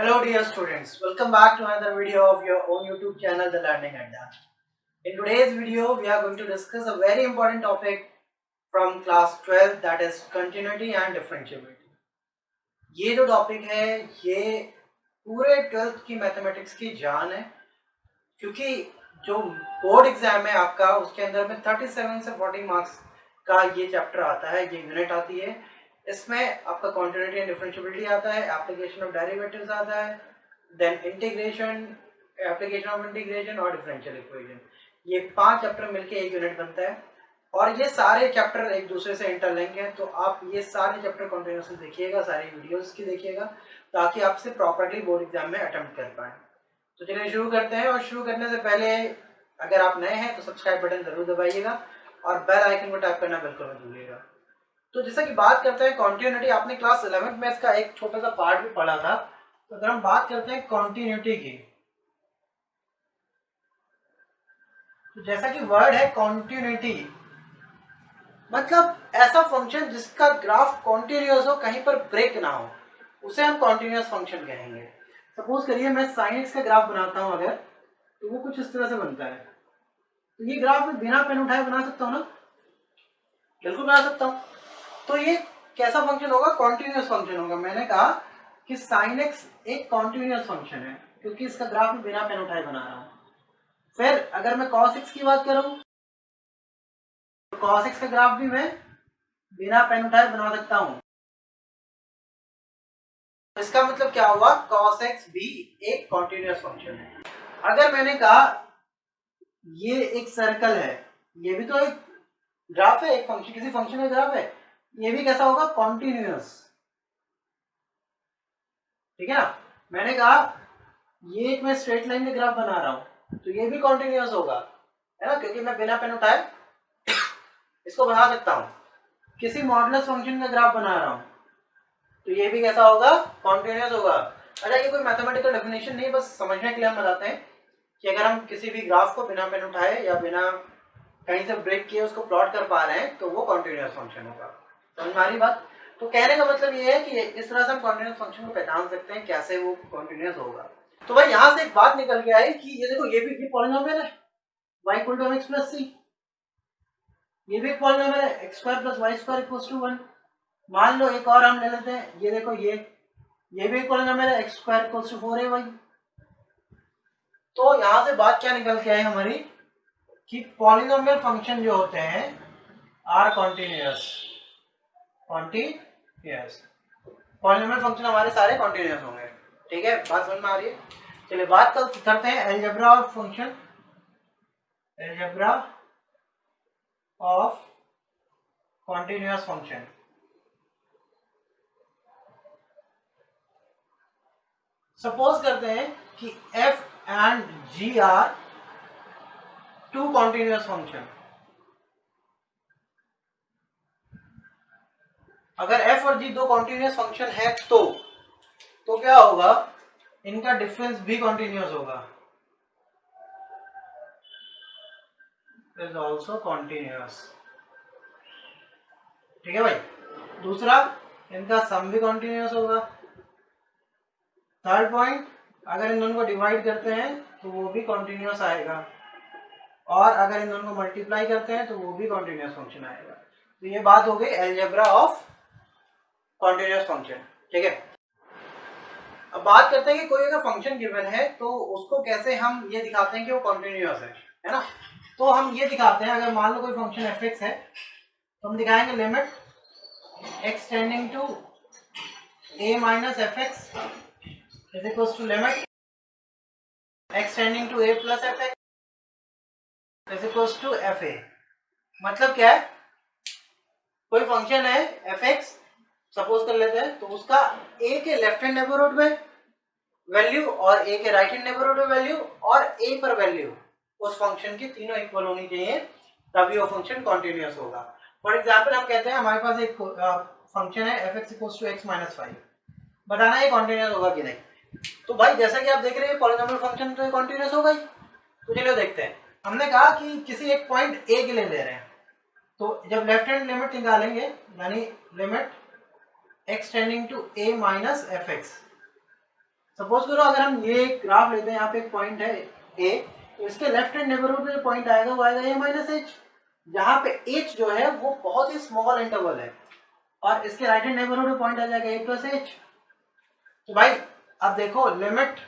Hello dear students, welcome back to another video of your own YouTube channel, The Learning Adda. In today's video, we are going to discuss a very important topic from class 12, that is continuity and differentiability. ये जो topic है ये पूरे 12th की mathematics की जान है, क्योंकि जो बोर्ड एग्जाम है आपका उसके अंदर में 37 से 40 मार्क्स का ये चैप्टर आता है, ये यूनिट आती है। इसमें आपका कॉन्टिन्यूटी एंड डिफरेंशिएबिलिटी आता है, एप्लीकेशन ऑफ डेरिवेटिव्स आता है, then integration, application of integration और डिफरेंशियल इक्वेशन। ये 5 चैप्टर मिलके एक यूनिट बनता है और ये सारे चैप्टर एक दूसरे से इंटरलिंक हैं, तो आप ये सारे चैप्टर कंटिन्यूसली देखिएगा, सारी वीडियोस की देखिएगा, ताकि आपसे प्रॉपर्ली बोर्ड एग्जाम में अटेम्प्ट कर पाएँ। तो चलिए शुरू करते हैं। और शुरू करने से पहले अगर आप नए हैं तो सब्सक्राइब बटन जरूर दबाइएगा और बेल आइकन को टैप करना बिल्कुल मत भूलिएगा। तो जैसा कि बात करते हैं कॉन्टिन्यूटी, आपने क्लास 11th में इसका एक छोटा सा पार्ट भी पढ़ा था। तो अगर हम बात करते हैं कॉन्टिन्यूटी की, तो जैसा कि वर्ड है कॉन्टिन्यूटी, मतलब ऐसा फंक्शन जिसका ग्राफ कॉन्टिन्यूअस हो, कहीं पर ब्रेक ना हो, उसे हम कॉन्टिन्यूअस फंक्शन कहेंगे। सपोज करिए मैं साइन एक्स का ग्राफ बनाता हूं अगर, तो वो कुछ इस तरह से बनता है। तो ये ग्राफ में बिना पेन उठाए बना सकता हूं ना? बिल्कुल बना सकता हूं। तो ये कैसा फंक्शन होगा? कॉन्टिन्यूअस फंक्शन होगा। मैंने कहा कि साइन एक्स एक कॉन्टिन्यूअस फंक्शन है, क्योंकि इसका ग्राफ में बिना पेन उठाए बना रहा हूं। फिर अगर मैं कॉस एक्स की बात करूं, तो कॉस एक्स का ग्राफ भी मैं बिना पेन उठाए बना सकता हूं। इसका मतलब क्या हुआ? cos x भी एक कॉन्टिन्यूअस फंक्शन है। अगर मैंने कहा ये एक सर्कल है, ये भी तो एक ग्राफ है, एक फंक्शन, किसी फंक्शन का ग्राफ है, ये भी कैसा होगा? कॉन्टिन्यूअस। ठीक है ना? मैंने कहा ये एक मैं स्ट्रेट लाइन का ग्राफ बना रहा हूं, तो ये भी कॉन्टिन्यूअस होगा, है ना, क्योंकि मैं बिना पेन उठाए इसको बना सकता हूं। किसी मॉडुलस फंक्शन का ग्राफ बना रहा हूं, तो ये भी कैसा होगा? कॉन्टिन्यूअस होगा। अच्छा, ये कोई मैथमेटिकल डेफिनेशन नहीं, बस समझने के लिए हम बताते हैं कि अगर हम किसी भी ग्राफ को बिना पेन उठाए या बिना कहीं से ब्रेक किए उसको प्लॉट कर पा रहे हैं, तो वो कॉन्टिन्यूअस फंक्शन होगा। समझ में आ रही बात? तो कहने का मतलब ये है कि इस तरह से हम कॉन्टिन्यूअस फंक्शन को पहचान सकते हैं, कैसे वो कॉन्टिन्यूअस होगा। तो भाई यहाँ से एक बात निकल के आई कि ये देखो, ये भी पॉलिनोमियल है, y = x + c। ये भी एक पॉलिनोमियल है, x² + y² = 1। मान लो एक और हम ले लेते हैं, ये देखो, ये भी एक पॉलिनोमियल है, x² = 4ay। तो यहां से बात क्या निकल के आई हमारी कि पॉलिनोमियल फंक्शन जो होते हैं आर कॉन्टिन्यूअस। पॉलिनोमियल फंक्शन हमारे सारे कॉन्टिन्यूअस होंगे। ठीक है, बात समझ में आ रही है? चलिए बात करते हैं algebra of function, algebra of continuous function. Suppose करते हैं कि f and g are two continuous function. अगर f और g दो कॉन्टिन्यूअस फंक्शन है तो क्या होगा? इनका डिफरेंस भी कॉन्टिन्यूअस होगा, इज ऑल्सो कॉन्टिन्यूअस। ठीक है भाई। दूसरा, इनका सम भी कॉन्टिन्यूअस होगा। थर्ड पॉइंट, अगर इन दोनों को डिवाइड करते हैं तो वो भी कॉन्टिन्यूअस आएगा, और अगर इन दोनों को मल्टीप्लाई करते हैं तो वो भी कॉन्टिन्यूअस फंक्शन आएगा। तो ये बात हो गई अलजेब्रा ऑफ कॉन्टिन्यूअस फंक्शन। ठीक है, अब बात करते हैं कि कोई अगर फंक्शन गिवन है तो उसको कैसे हम ये दिखाते हैं कि वो कॉन्टिन्यूअस है ना? तो हम ये दिखाते हैं, अगर मान लो कोई फंक्शन f(x) है, तो हम दिखाएंगे limit x tending to a - f(x) is equals to limit x tending to a + f(x) is equals to fa। मतलब क्या है? कोई फंक्शन है f(x) सपोज कर लेते हैं, तो उसका a के लेफ्ट हैंड नेबरहुड में वैल्यू और a के राइट हैंड नेबरहुड में वैल्यू और a पर वैल्यू उस फंक्शन की तीनों इक्वल होनी चाहिए, तभी वो फंक्शन कॉन्टिन्यूअस होगा। फॉर एग्जांपल हम कहते हैं हमारे पास एक फंक्शन है f(x) = x - 5, बताना ये कॉन्टिन्यूअस होगा कि नहीं। तो भाई जैसा कि आप देख रहे हैं पॉलिनोमियल फंक्शन तो कॉन्टिन्यूअस होगा ही। तो चलिए देखते हैं। हमने कहा कि किसी एक पॉइंट a के लिए ले रहे हैं, तो जब लेफ्ट हैंड लिमिट निकालेंगे, यानी limit x tending to a - f(x), suppose करो अगर हम ये ग्राफ लेते हैं, यहाँ पे एक पॉइंट है ए, तो इसके लेफ्ट हैंड नेबरहुड में जो पॉइंट आएगा वो आएगा ए माइनस एच, जहाँ पे एच जो है वो बहुत ही स्मॉल इंटरवल है, और इसके राइट हैंड नेबरहुड में पॉइंट आ जाएगा ए प्लस एच। तो भाई अब देखो limit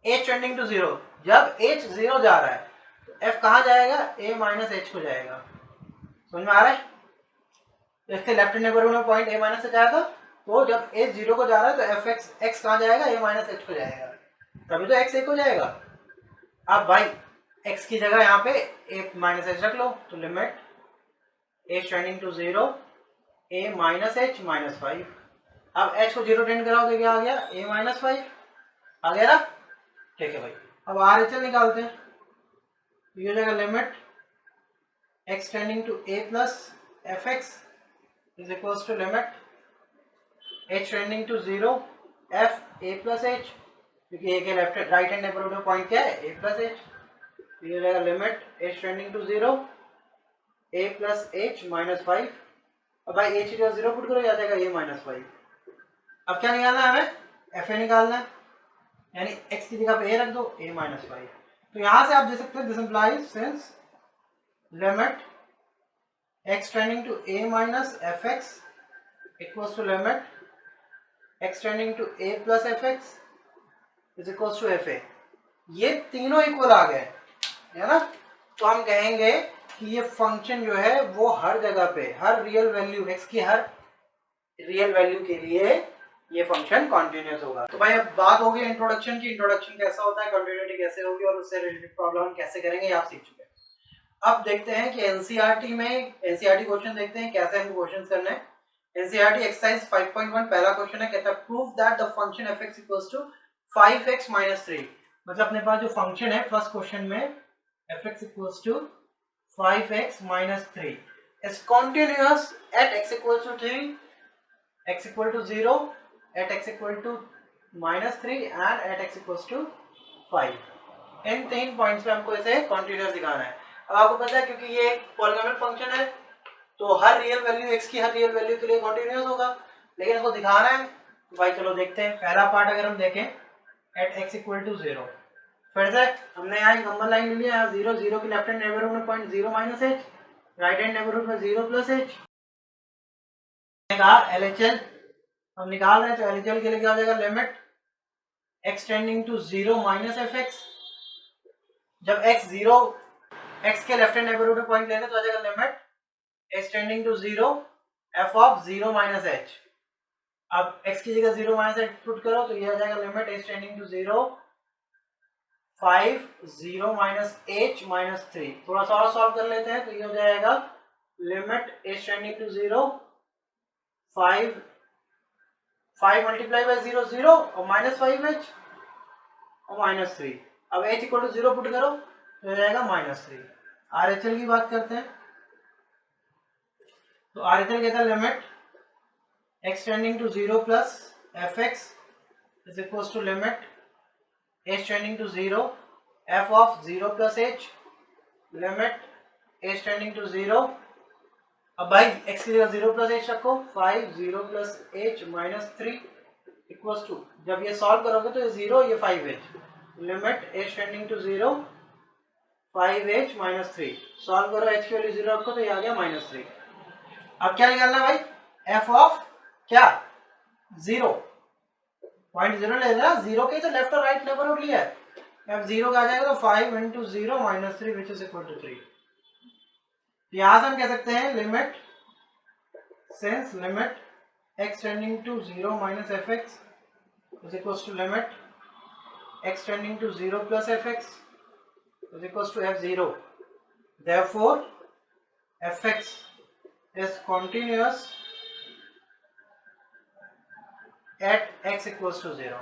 h tending to zero, जब एच जीरो जा रहा है तो एफ कहाँ जाएगा, ए माइनस एच को जाएगा। समझ में आ रहा है? तो इसके लेफ्ट हैंड नेबरहुड में पॉइंट ए माइनस एच आया था, तो जब एच जीरो को जा रहा है तो एफ एक्स एक्स कहाँ जाएगा, ए माइनस एच को जाएगा, तभी तो एक्स एक हो जाएगा। अब भाई एक्स की जगह यहाँ पे ए माइनस एच रख लो, तो limit h tending to zero a minus h minus 5। अब एच को जीरो टेंड कराओ तो क्या आ गया, ए माइनस 5 आ गया ना। ठीक है भाई, अब आर एच एल निकालते हैं, तो ये हो जाएगा limit x tending to a plus f x is equals to limit h tending to zero f a plus h, क्योंकि ए के लेफ्ट राइट हैंड नेबरहुड में पॉइंट क्या है, ए प्लस एच। तो ये हो जाएगा limit h tending to zero a plus h minus 5। अब भाई एच की जीरो पुट करो, आ जाएगा ए माइनस 5। अब क्या निकालना है हमें, एफ ए निकालना है, यानी x की जगह पे a रख दो, a माइनस 5। तो यहां से आप देख सकते हैं this implies since limit x tending to a minus f x equals to limit x tending to a plus f x is equals to f a, ये तीनों इक्वल आ गए है ना। तो हम कहेंगे कि ये फंक्शन जो है वो हर जगह पे, हर रियल वैल्यू x की हर रियल वैल्यू के लिए ये फंक्शन कॉन्टिन्यूअस होगा। तो भाई अब बात होगी इंट्रोडक्शन की, इंट्रोडक्शन कैसा होता है, कंटिन्यूटी कैसे होगी और उससे रिलेटेड प्रॉब्लम हम कैसे करेंगे, ये आप सीख चुके हैं। अब देखते हैं कि एनसीईआरटी में एनसीईआरटी क्वेश्चन देखते हैं कैसे हमको क्वेश्चन करना है। एनसीईआरटी एक्सरसाइज 5.1 पहला क्वेश्चन है, कहता है prove that the function f(x) equals to 5x - 3। मतलब अपने पास जो फंक्शन है फर्स्ट क्वेश्चन में f(x) equals to 5x - 3 is continuous at x equals to 3, x equal to 0, at x equal to -3 and at x equals to 5। इन तीन points पे हमको इसे continuous दिखाना है। अब आपको पता है क्योंकि ये एक पॉलीनोमियल फंक्शन है तो हर रियल वैल्यू x की हर रियल वैल्यू के लिए कॉन्टिन्यूअस होगा, लेकिन इसको दिखाना है तो भाई चलो देखते हैं। पहला पार्ट अगर हम देखें एट x equal to 0, फिर से हमने यहाँ एक नंबर लाइन ले लिया, यहाँ 0 0 की लेफ्ट हैंड नेबरहुड में point 0 minus H, right hand neighbourhood में 0 प्लस एच। LHL हम निकाल रहे हैं, तो LHL के लिए क्या हो जाएगा, limit x tending to 0 minus f x. जब x के लेफ्ट हैंड नेबरहुड में पॉइंट लेंगे तो आ जाएगा limit x tending to 0 f of 0 minus h. अब x की जगह 0 माइनस एच पुट करो तो ये आ जाएगा limit x tending to 0 5 0 minus h minus 3। थोड़ा सा और सॉल्व कर लेते हैं, तो ये हो जाएगा limit h tending to 0 5 multiply by 0 0 और माइनस 5h और माइनस 3। अब h इक्वल टू 0 पुट करो तो हो जाएगा -3। RHL की बात करते हैं, तो RHL कहता है limit x tending to 0 plus f x is equals to limit h tending to 0 f of 0 plus h, limit h tending to 0। अब भाई x की जगह 0 प्लस h रखो, 5 0 plus h minus 3 equals to, जब ये solve करोगे तो ये 0 ये 5h, limit h tending to 0 5h minus 3। Solve करो, h की वैल्यू 0 रखो तो ये आ गया -3। अब क्या निकालना भाई, f ऑफ क्या 0 पॉइंट 0 ले लेना, 0 के तो लेफ्ट और राइट नेबरहुड लिया है, f 0 का आ जाएगा तो 5 × 0 - 3 विच इज इक्वल टू 3। यहां से हम कह सकते हैं limit since limit x tending to 0 minus f x is equals to limit x tending to 0 plus f x is equals to f0, therefore fx is continuous at x equals to 0।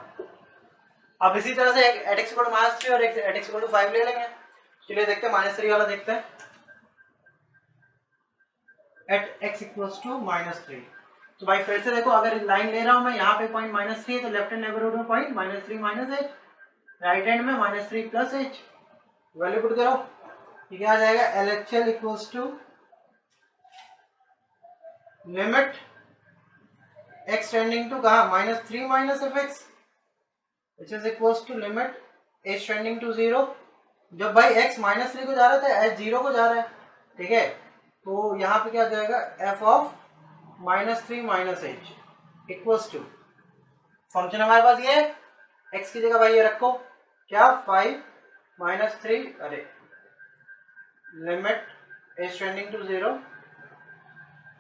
अब इसी तरह से at x equal to -3 और at x equal to 5 ले लेंगे। चलिए देखते हैं -3 वाला देखते हैं। at x equals to -3, तो भाई फिर से देखो, अगर लाइन ले रहा हूं मैं, यहाँ पे पॉइंट -3 है तो लेफ्ट हैंड नेबरहुड में point -3 minus H, right hand में -3 प्लस एच, वैल्यू पुट करो, ये क्या आ जाएगा, LHL equals to limit x tending to कहाँ -3 minus f x which is equals to limit h tending to 0। जब भाई x -3 को जा रहा था, h 0 को जा रहा है, ठीक है, तो यहाँ पे क्या जाएगा, f of -3 minus h equals to, function हमारे पास ये है, x की जगह भाई ये रखो, क्या 5 -3, अरे limit h tending to 0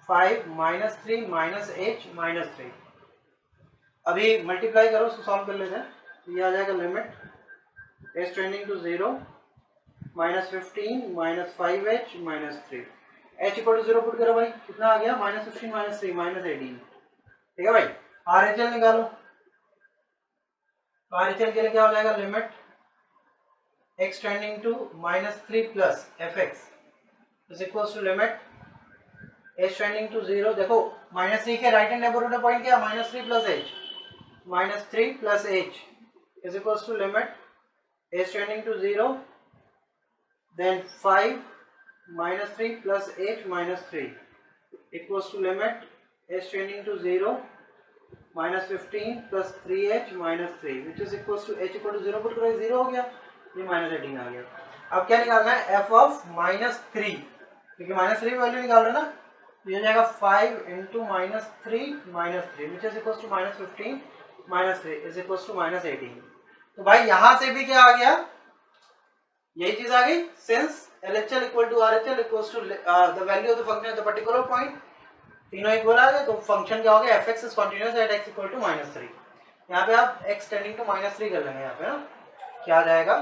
5 -3 minus h minus 3। अभी मल्टीप्लाई करो, उसको सॉल्व कर लेते हैं, तो ये आ जाएगा limit h tending to 0 -15 minus 5h minus 3, h equal to 0 put करो भाई, कितना आ गया, -15 माइनस 3 -18, ठीक है भाई। RHL निकालो, तो RHL के लिए क्या हो जाएगा, limit x tending to -3 plus fx is equals to limit h tending to 0, देखो -3 के राइट हैंड नेबरहुड में पॉइंट किया, -3 plus h, -3 plus h is equals to limit h tending to 0, then 5 -3 plus h minus 3 equals to limit h tending to 0 -15 plus 3h minus 3 which is equals to h equal to 0 put करो, 0 हो गया, ये -18 आ गया। अब क्या निकालना है, f of -3, क्योंकि -3 वैल्यू निकाल रहे ना, तो ये हो जाएगा 5 into -3 which is equals to -15 minus 3 is equals to -18। तो भाई यहां से भी क्या आ गया, यही चीज आ गई, since LHL equal to RHL equals to the value of the function at the particular point, तीनों इक्वल आ गए, तो फंक्शन क्या हो गया, fx is continuous at x equal to -3। यहाँ पे आप x टेंडिंग टू -3 कर लेंगे, यहाँ पे ना क्या आ जाएगा,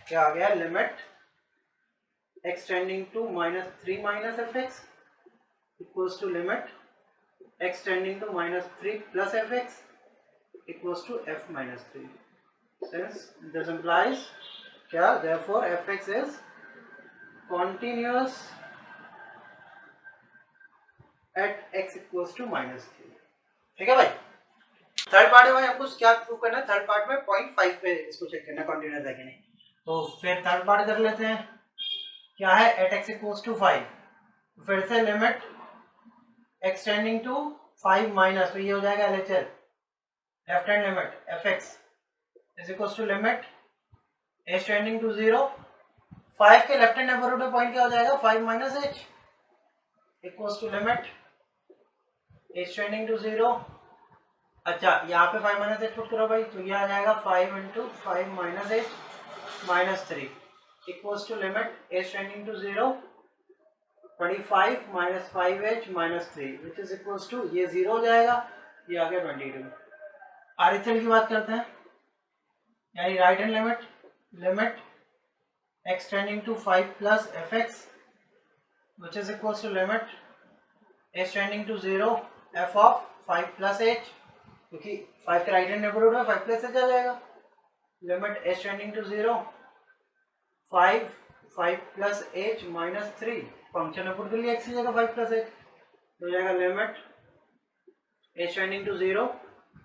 क्या आ गया, limit x tending to -3 minus fx equals to limit x tending to -3 plus fx equals to f minus 3, since this implies क्या, therefore fx is continuous at x equals to -3, ठीक है भाई। थर्ड पार्ट है भाई, हमको क्या prove करना है, थर्ड पार्ट में 0.5 पे इसको चेक करना कंटिन्यूअस है कि नहीं, तो फिर थर्ड पार्ट कर लेते हैं, क्या है, at x equals to 5, फिर से limit x tending to 5 minus, तो ये हो जाएगा LHL, left hand limit fx is equals to limit h tending to 0, 5 के लेफ्ट हैंड नेबरहुड में पॉइंट क्या हो जाएगा, 5 minus h equals to limit h tending to 0, अच्छा यहाँ पे 5 माइनस h पुट करो भाई, तो ये आ जाएगा 5 into 5 minus h minus 3 equals to limit h tending to 0 25 minus 5h minus 3 which is equals to, ये 0 हो जाएगा, ये आ गया 22। RHL की बात करते हैं, यानी right hand limit x tending to 5 plus fx which is equals to limit h tending to 0 f of 5 plus h, क्योंकि 5 के राइट हैंड नेबरहुड में 5 प्लस h आ जाएगा, limit h tending to 0 5 plus h minus 3, function में put कर लिया x की जगह 5 प्लस h, तो हो जाएगा limit h tending to 0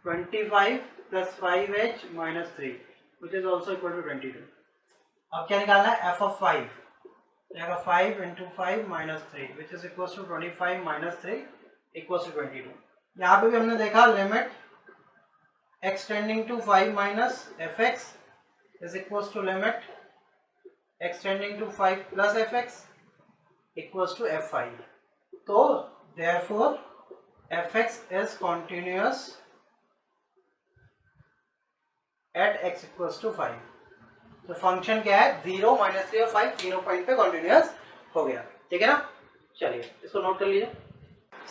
25 plus 5h minus 3 which is also equal to 22। अब क्या निकालना है, f of 5, जाएगा 5 into 5 minus 3 which is equals to 25 minus 3 equals to 22। यहाँ पे भी हमने देखा limit x tending to 5 minus fx is equals to limit x tending to 5 plus fx equals to f5, तो therefore fx is continuous at x equals to 5, तो function क्या है, 0 -3 और 5 तीनों पॉइंट पे कंटिन्यूअस हो गया, ठीक है ना। चलिए इसको नोट कर लीजिए।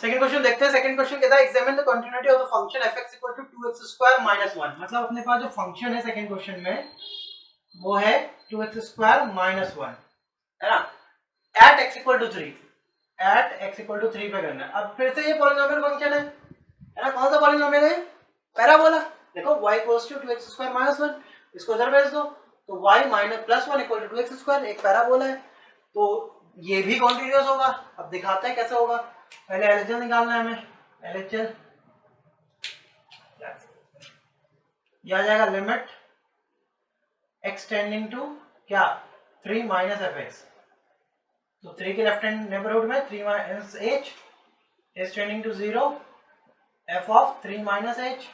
सेकंड क्वेश्चन देखते हैं। सेकंड क्वेश्चन कहता है examine the continuity of the function fx equal to 2x² - 1, मतलब अपने पास जो फंक्शन है सेकंड क्वेश्चन में वो है 2x² - 1, है ना, at x equal to 3, at x equal to 3 पे करना है। अब फिर से ये पॉलिनोमियल फंक्शन है ना, कौन सा पॉलिनोमियल है, पैराबोला। देखो y इक्वल्स टू 2x² - 1, इसको उधर भेज दो, तो y - +1 इक्वल टू 2x², एक पैराबोला है, तो ये भी कॉन्टिन्यूअस होगा। अब दिखाते हैं कैसे होगा, पहले LHL निकालना है हमें, LHL ये आ जाएगा लिमिट x टेंडिंग टू क्या 3 माइनस fx, तो 3 के लेफ्ट हैंड नेबरहुड में 3 minus h tending to 0 f of 3 minus h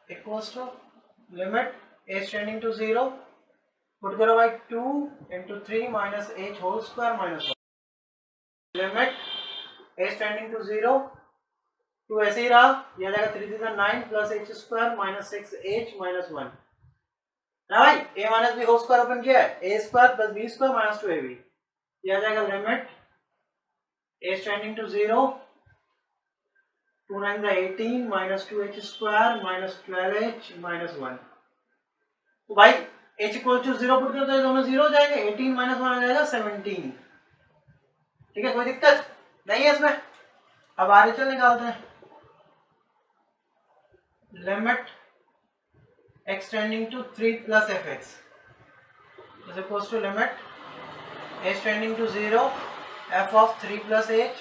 equals to limit h tending to 0, put करो भाई 2 into 3 minus h whole square minus 1, limit h tending to 0, 2 ऐसे ही रहा, ये आ जाएगा 3 3 9 plus h square minus 6h minus 1 ना भाई, a minus b whole square open किया है, a square plus b square minus 2ab, ये आ जाएगा limit h tending to 0, 2 9 18 minus 2h square minus 12h minus 1, तो भाई h equal to 0 पुट करो तो ये दोनों 0 हो जाएंगे, 18 minus 1 आ जाएगा 17, ठीक है, कोई दिक्कत नहीं है इसमें। अब RHL निकालते हैं, limit x tending to 3 plus fx is equals to limit h tending to 0, f of 3 plus h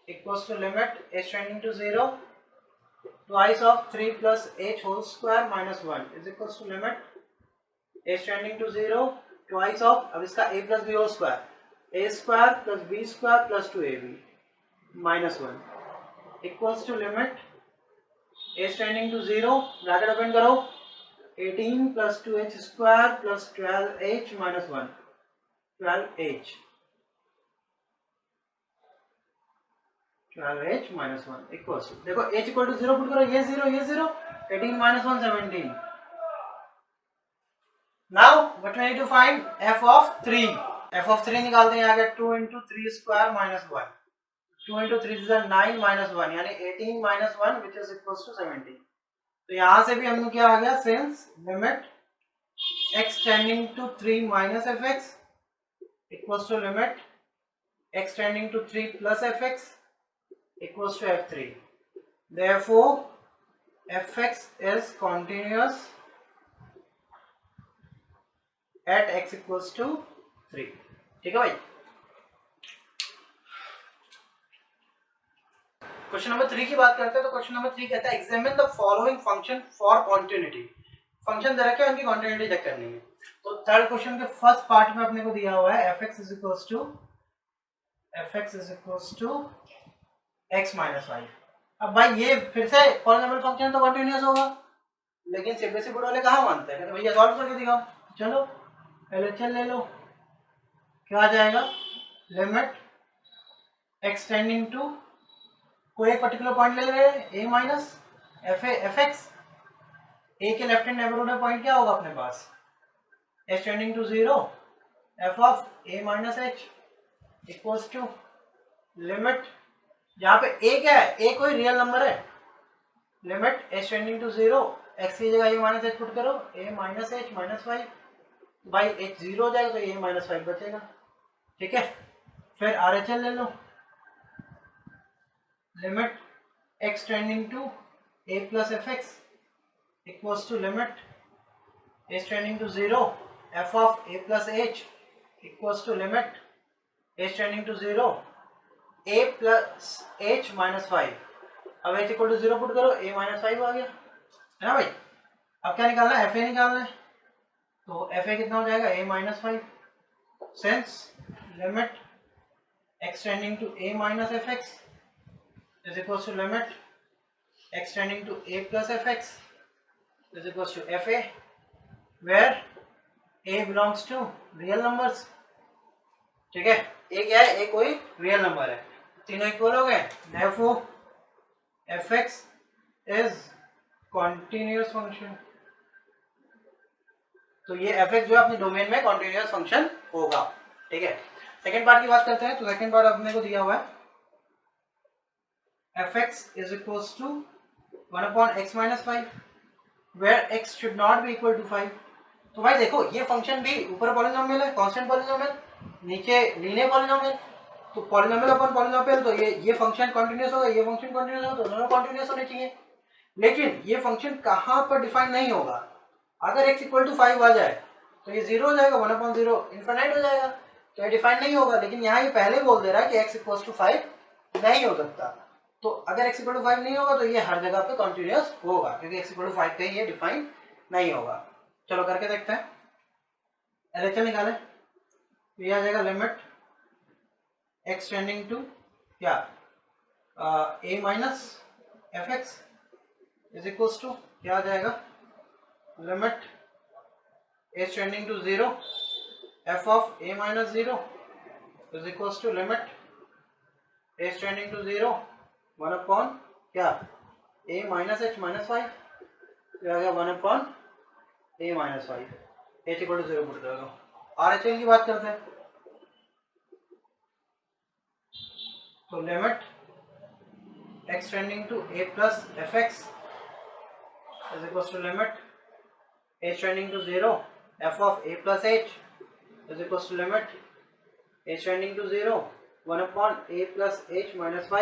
equals to limit h tending to 0, twice of 3 plus h whole square minus 1 is equals to limit h tending to 0, twice of, अब इसका a plus b whole square, a square plus b square plus 2ab minus 1 equals to limit h tending to 0, bracket open करो, 18 plus 2h square plus 12h minus 1, 12h minus 1 equals to, देखो h equal to 0 put करो, ये 0, 18 minus 1 17. Now what we need to find f of 3, f of 3 निकालते हैं, आ गया 2 into 3 square minus 1, 2 into 3 is 9 minus 1 यानी 18 minus 1 which is equals to 17. तो यहां से भी हमने क्या आ गया, since limit x tending to 3 minus fx equals to limit x tending to 3 plus fx equals to f3, therefore fx is continuous at x equals to 3, ठीक है भाई। क्वेश्चन नंबर 3 की बात करते हैं, तो क्वेश्चन नंबर 3 कहता है examine the following function for continuity, function दे रखे हैं, उनकी कॉन्टिन्यूटी चेक करनी है। तो थर्ड क्वेश्चन के फर्स्ट पार्ट में अपने को दिया हुआ है fx is equals to x minus 5। अब भाई ये फिर से पॉलिनोमियल फंक्शन तो कॉन्टिन्यूअस होगा, लेकिन सीबीएसई बोर्ड वाले कहाँ मानते हैं, भैया सॉल्व करके दिखाओ, चलो LHL ले लो, क्या आ जाएगा, लिमिट x टेंडिंग टू, कोई एक पर्टिकुलर पॉइंट ले रहे हैं a माइनस fx, a के लेफ्ट हैंड नेबरहुड में पॉइंट क्या होगा अपने पास, h tending to 0, f of a minus h equals to limit, यहाँ पे a क्या है, a कोई रियल नंबर है, limit h tending to 0, x की जगह a माइनस h पुट करो, a माइनस h माइनस 5, भाई h 0 हो जाएगा तो a माइनस 5 बचेगा, ठीक है। फिर RHL ले लो, limit x tending to a plus fx equals to limit h tending to 0, f of a plus h equals to limit h tending to 0, a plus h minus 5, अब h equal to 0 put करो, a minus 5 आ गया, है ना भाई। अब क्या निकालना है, fa निकालना है, तो fa कितना हो जाएगा, a minus 5, since limit x tending to a minus fx is equals to limit x tending to a plus fx is equals to fa, where a belongs to real numbers, ठीक है, a क्या है, a कोई real number है, तीनों equal हो गए, therefore fx is continuous function, तो ये fx जो है अपने डोमेन में continuous function होगा, ठीक है। सेकेंड पार्ट की बात करते हैं, तो सेकेंड पार्ट अपने को दिया हुआ है fx is equals to 1 upon x minus 5 where x should not be equal to 5। तो भाई देखो ये फंक्शन भी ऊपर पॉलिनोमियल है, कांस्टेंट पॉलिनोमियल, नीचे लीनियर पॉलिनोमियल, तो पॉलिनोमियल अपन पॉलिनोमियल, तो ये फंक्शन कंटीन्यूअस होगा, ये फंक्शन कंटीन्यूअस होगा, तो दोनों कंटीन्यूअस होने चाहिए, लेकिन ये फंक्शन कहाँ पर डिफाइन नहीं होगा, अगर x इक्वल टू 5 आ जाए तो ये 0 हो जाएगा, 1 upon 0 इनफाइनाइट हो जाएगा, तो ये डिफाइन नहीं होगा, लेकिन यहाँ ये पहले बोल दे रहा है कि x इक्वल टू 5 नहीं हो सकता, तो अगर x इक्वल टू 5 नहीं होगा तो ये हर जगह पे कंटीन्यूअस होगा, क्योंकि x इक्वल टू 5 पे ये डिफाइन नहीं होगा। चलो करके देखते हैं, LHL निकाले, ये आ जाएगा लिमिट x टेंडिंग टू क्या, a minus fx is equals to क्या आ जाएगा, limit h tending to 0 f of a minus 0 is equals to limit h tending to 0 1 upon क्या a माइनस h माइनस 5, आ गया 1 upon a minus 5, h equal to 0 put कर दो। RHL की बात करते हैं, तो limit x tending to a plus fx is equals to limit h tending to 0 f of a plus h is equals to limit h tending to 0 1 upon a plus h minus 5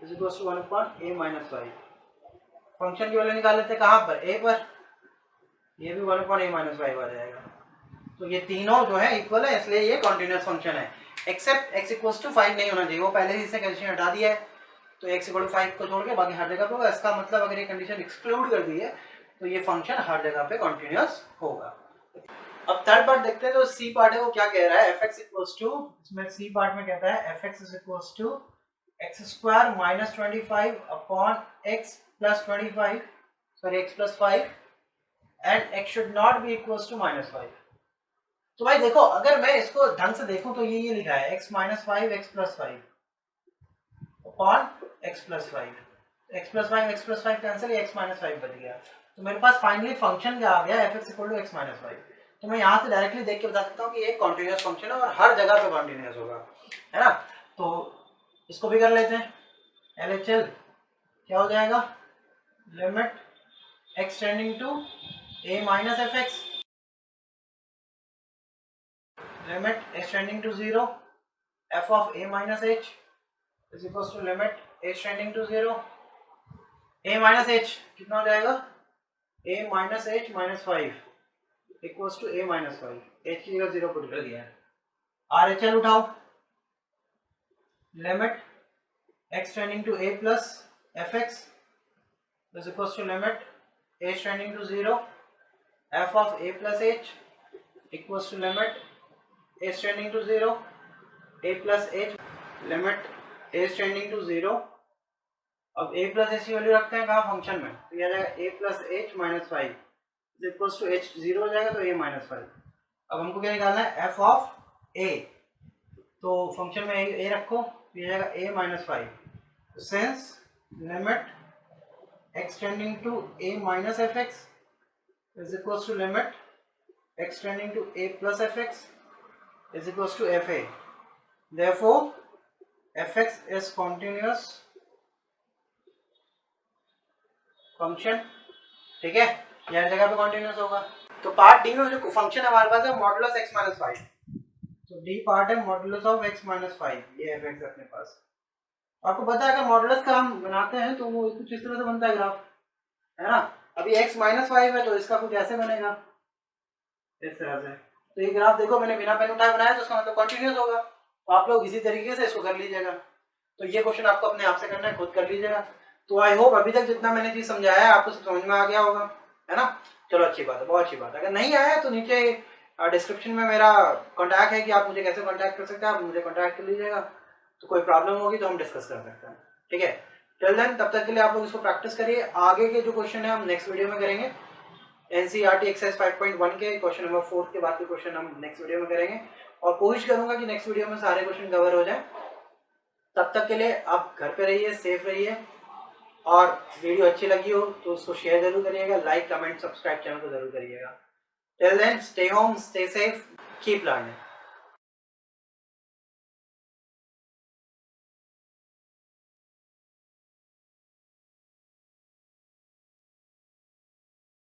is equals to 1 upon a minus 5। Function की value निकाल लेते हैं कहाँ पर, a पर, ये भी 1 upon a minus 5 आ जाएगा। तो ये तीनों जो है इक्वल है, इसलिए ये कॉन्टिन्यूअस फंक्शन है, एक्सेप्ट x इक्वल्स टू 5 नहीं होना चाहिए, वो पहले ही इससे कंडीशन हटा दिया है, तो x इक्वल टू 5 को छोड़ के बाकी हर जगह पे होगा। इसका मतलब अगर ये कंडीशन एक्सक्लूड कर दी है तो ये फंक्शन हर जगह पे कॉन्टिन्यूअस होगा। अब थर्ड पार्ट देखते हैं, जो सी पार्ट है वो क्या कह रहा है, fx इक्वल्स टू, इसमें सी पार्ट में कहता है fx is equals to x square minus 25 upon x plus 25 sorry x plus 5 and x should not be equals to minus 5। तो भाई देखो, अगर मैं इसको ढंग से देखूं तो ये लिखा है x minus 5 x plus 5 upon x plus 5, x plus 5 x plus 5 cancel, x minus 5 बच गया। तो मेरे पास फाइनली फंक्शन क्या आ गया, fx equal to x minus 5। तो मैं यहाँ से डायरेक्टली देख के बता सकता हूँ कि ये कॉन्टिन्यूअस फंक्शन है और हर जगह पे कॉन्टिन्यूअस होगा, है ना। तो इसको भी कर लेते हैं, LHL क्या हो जाएगा, limit x tending to a minus fx limit h tending to 0 f of a minus h is equals to limit h tending to 0 a minus h कितना हो जाएगा, a minus h minus 5 equals to a minus 5, h की जगह 0 put कर दिया है। RHL उठाओ, limit x tending to a plus fx is equals to limit h tending to 0 f of a plus h equals to limit h tending to 0 a plus h limit h tending to 0। अब a plus h की value रखते हैं कहाँ, function में, तो ये आ जाएगा a plus h minus 5 is equals to h 0 हो जाएगा, तो a माइनस 5। अब हमको क्या निकालना है, f ऑफ a, तो फंक्शन में a रखो, तो ये जाएगा a minus 5 since limit x tending to a minus fx is equals to limit x tending to a plus fx is equals to fa, therefore fx is continuous function, ठीक है, ये हर जगह पे continuous होगा। तो पार्ट डी में जो function हमारे पास है मॉडुलस x माइनस 5, तो डी पार्ट है मॉडुलस ऑफ x माइनस 5, ये fx अपने पास। आपको पता है अगर मॉडुलस का हम बनाते हैं तो वो कुछ इस तरह से बनता है ग्राफ, है ना। अभी x माइनस 5 है तो इसका कुछ ऐसे बनेगा, इस तरह से। तो ये ग्राफ देखो मैंने बिना पेन उठाए बनाया, तो इसका मतलब कंटिन्यूअस होगा। तो आप लोग इसी तरीके से इसको कर लीजिएगा। तो ये क्वेश्चन आपको अपने आप से करना है, खुद कर लीजिएगा। तो आई होप अभी तक जितना मैंने चीज समझाया है आपको समझ में आ गया होगा, है ना। चलो अच्छी बात है, बहुत अच्छी बात है। अगर नहीं आया तो नीचे डिस्क्रिप्शन में मेरा कॉन्टैक्ट है कि आप मुझे कैसे कॉन्टैक्ट कर सकते हैं, आप मुझे कॉन्टैक्ट कर लीजिएगा। तो कोई प्रॉब्लम होगी तो हम डिस्कस कर सकते हैं, ठीक है। टिल देन, तब तक के लिए आप लोग इसको प्रैक्टिस करिए। आगे के जो क्वेश्चन है हम नेक्स्ट वीडियो में करेंगे। NCERT एक्सरसाइज 5.1 के क्वेश्चन नंबर 4 के बाद के क्वेश्चन हम नेक्स्ट वीडियो में करेंगे, और कोशिश करूंगा कि नेक्स्ट वीडियो में सारे क्वेश्चन कवर हो जाए। तब तक के लिए आप घर पे रहिए, सेफ रहिए, और वीडियो अच्छी लगी हो तो उसको शेयर जरूर करिएगा, लाइक कमेंट सब्सक्राइब चैनल को जरूर करिएगा। Till then, stay home, stay safe, keep learning.